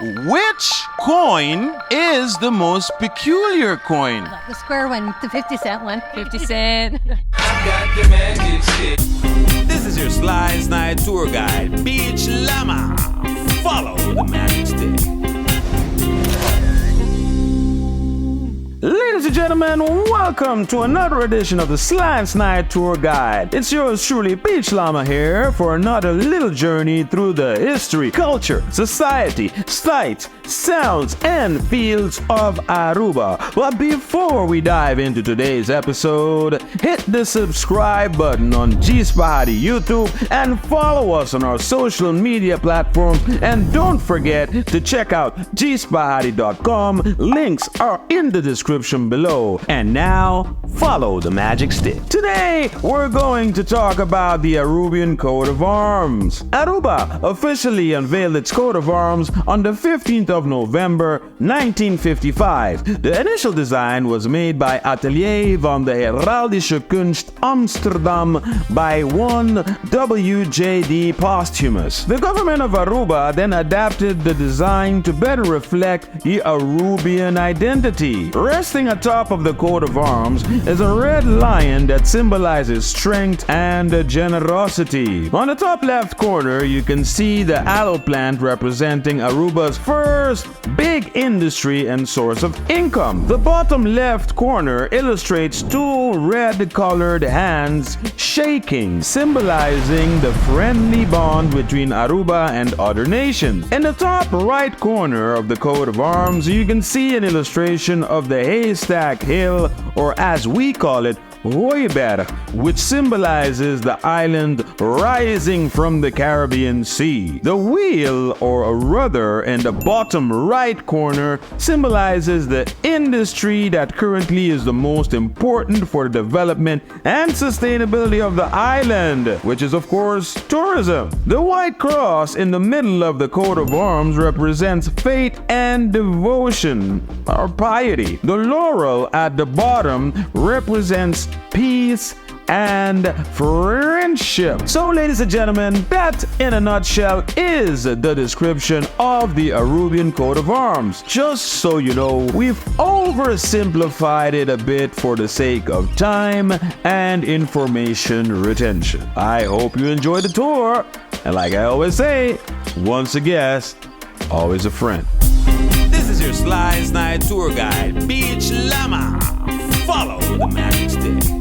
Which coin is the most peculiar coin? The square one, the 50-cent one. 50 cent. This is your Snide tour guide, Beach Llama. Follow the magic stick. Ladies and gentlemen, welcome to another edition of the Snide Tour Guide. It's yours truly, Beach Llama here, for another little journey through the history, culture, society, sights, sounds, and fields of Aruba. But before we dive into today's episode, hit the subscribe button on G-Spotty YouTube and follow us on our social media platforms. And don't forget to check out gspotty.com. Links are in the description below. And now, follow the magic stick. Today, we're going to talk about the Arubian coat of arms. Aruba officially unveiled its coat of arms on the 15th of November 1955. The initial design was made by Atelier van de Heraldische Kunst Amsterdam by one W.J.D. Posthumous. The government of Aruba then adapted the design to better reflect the Arubian identity. Resting atop of the coat of arms is a red lion that symbolizes strength and generosity. On the top left corner, you can see the aloe plant representing Aruba's first big industry and source of income. The bottom left corner illustrates two red-colored hands shaking, symbolizing the friendly bond between Aruba and other nations. In the top right corner of the coat of arms, you can see an illustration of the Haystack Hill, or as we call it, Hooiberg, which symbolizes the island rising from the Caribbean Sea. The wheel or a rudder in the bottom right corner symbolizes the industry that currently is the most important for the development and sustainability of the island, which is of course tourism. The white cross in the middle of the coat of arms represents faith and devotion or piety. The laurel at the bottom represents peace and friendship. So, ladies and gentlemen, that in a nutshell is the description of the Arubian coat of arms. Just so you know, we've oversimplified it a bit for the sake of time and information retention. I hope you enjoyed the tour, and like I always say, once a guest, always a friend. This is your Snide tour guide, Beach Llama. Follow the magic stick.